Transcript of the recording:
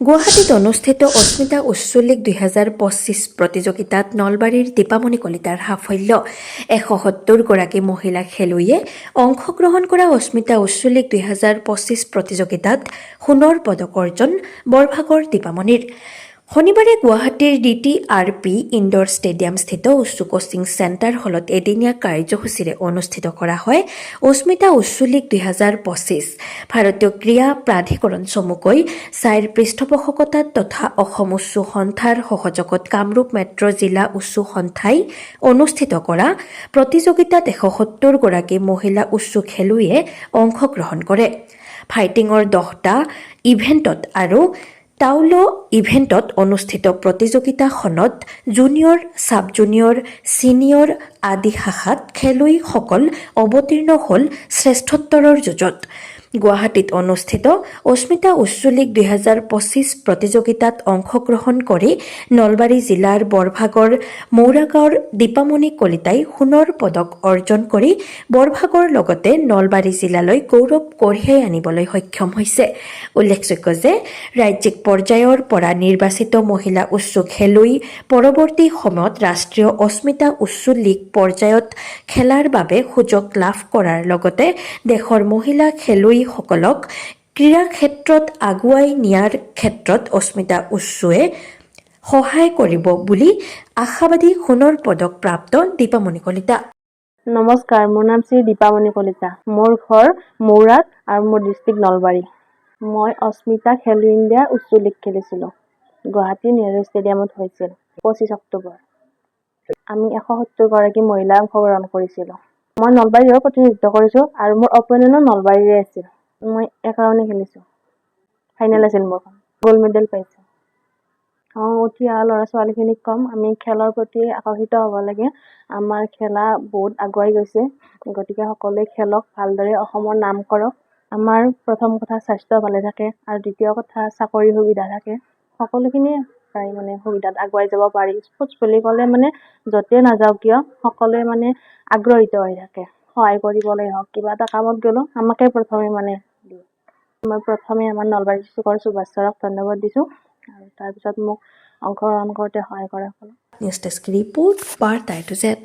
গুৱাহাটীত অনুষ্ঠিত অস্মিতা উচ্চ লীগ 2025 প্ৰতিযোগিতাত নলবাৰীৰ দীপামণি কলিতাৰ সাফল্য 170গৰাকী মহিলা খেলুৱৈয়ে অংশগ্ৰহণ কৰা অস্মিতা উচ্চ লীগ 2025 প্ৰতিযোগিতাত সোণৰ পদক অৰ্জন বৰভাগৰ দীপামণিৰ। শনিবাৰে গুৱাহাটীৰ DTRP ইনডোৰ ষ্টেডিয়ামস্থিত উচ্চ কোচিং চেণ্টাৰ হলত এদিনীয়া কাৰ্যসূচীৰে অনুষ্ঠিত কৰা হয় অস্মিতা উচ্চ লীগ 2025 ভাৰতীয় ক্ৰীড়া প্ৰাধিকৰণ চমুকৈ ছাইৰ পৃষ্ঠপোষকতাত তথা অসম উচ্চ সন্থাৰ সহযোগত কামৰূপ মেট্ৰ জিলা উচ্চ সন্থাই অনুষ্ঠিত কৰা প্ৰতিযোগিতাত 170গৰাকী মহিলা উচ্চ খেলুৱৈয়ে অংশগ্ৰহণ কৰে। ফাইটিঙৰ 10টা ইভেণ্টত আৰু টাউলো ইভেণ্টত অনুষ্ঠিত প্ৰতিযোগিতাখনত জুনিয়ৰ, ছাব জুনিয়ৰ, ছিনিয়ৰ আদি শাখাত খেলুৱৈসকল অৱতীৰ্ণ হ'ল শ্ৰেষ্ঠত্তৰৰ যুঁজত। গুৱাহাটীত অনুষ্ঠিত অস্মিতা উচ্চ লীগ 2025 প্ৰতিযোগিতাত অংশগ্ৰহণ কৰি নলবাৰী জিলাৰ বৰভাগৰ মৌৰাগাঁৱৰ দীপামণি কলিতাই সোণৰ পদক অৰ্জন কৰি বৰভাগৰ লগতে নলবাৰী জিলালৈ গৌৰৱ কঢ়িয়াই আনিবলৈ সক্ষম হৈছে। উল্লেখযোগ্য যে ৰাজ্যিক পৰ্যায়ৰ পৰা নিৰ্বাচিত মহিলা উচ্চ খেলুৱৈ পৰৱৰ্তী সময়ত ৰাষ্ট্ৰীয় অস্মিতা উচ্চ লীগ পৰ্যায়ত খেলাৰ বাবে সুযোগ লাভ কৰাৰ লগতে দেশৰ মহিলা খেলুৱৈসকলক ক্ৰীড়া ক্ষেত্ৰত আগুৱাই নিয়াৰ ক্ষেত্ৰত অস্মিতা উচ্চয়ে সহায় কৰিব বুলি আশাবাদী সোণৰ পদক প্ৰাপ্ত দীপামণি কলিতা। নমস্কাৰ, মোৰ নাম শ্ৰী দীপামণি কলিতা। মোৰ ঘৰ মৌৰাত আৰু মোৰ ডিষ্ট্ৰিক্ট নলবাৰী। মই অস্মিতা খেলো ইণ্ডিয়া উচ্চ লীগ খেলিছিলোঁ। গুৱাহাটী নেহৰু ষ্টেডিয়ামত হৈছিল 25 অক্টোবৰ। আমি 170গৰাকী মহিলা অংশগ্ৰহণ কৰিছিলোঁ। মই নলবাৰীৰ প্ৰতিনিধিত্ব কৰিছোঁ আৰু মোৰ অপনেণ্টো নলবাৰীৰে আছিল। মই একাৰণে খেলিছোঁ। ফাইনেল আছিল মোৰ। গ'ল্ড মেডেল পাইছোঁ। উঠি অহা ল'ৰা ছোৱালীখিনিক ক'ম, আমি খেলৰ প্ৰতি আকৰ্ষিত হ'ব লাগে। আমাৰ খেলা বহুত আগুৱাই গৈছে, গতিকে সকলোৱে খেলক, ভালদৰে অসমৰ নাম কৰক। আমাৰ প্ৰথম কথা স্বাস্থ্য ভালে থাকে আৰু দ্বিতীয় কথা চাকৰিৰ সুবিধা থাকে। সকলোখিনিয়ে প্ৰায় সুবিধাত আগুৱাই যাব পাৰি। স্পৰ্টছ বুলি ক'লে য'তে নাযাওঁ কিয় সকলোৱে আগ্ৰহিত হৈ থাকে। সহায় কৰিবলৈ হওক, কিবা এটা কামত গ'লেও আমাকে প্ৰথমে দিয়ে। মই প্ৰথমে আমাৰ নলবাৰী ডিষ্ট্ৰিক্টৰ সুভাষ ছাৰক ধন্যবাদ দিছোঁ আৰু তাৰপিছত মোক অংশগ্ৰহণ কৰোঁতে সহায় কৰাৰ ফলত। নিউজ ডেস্ক ৰিপোৰ্ট বাৰ্তা টু জেড।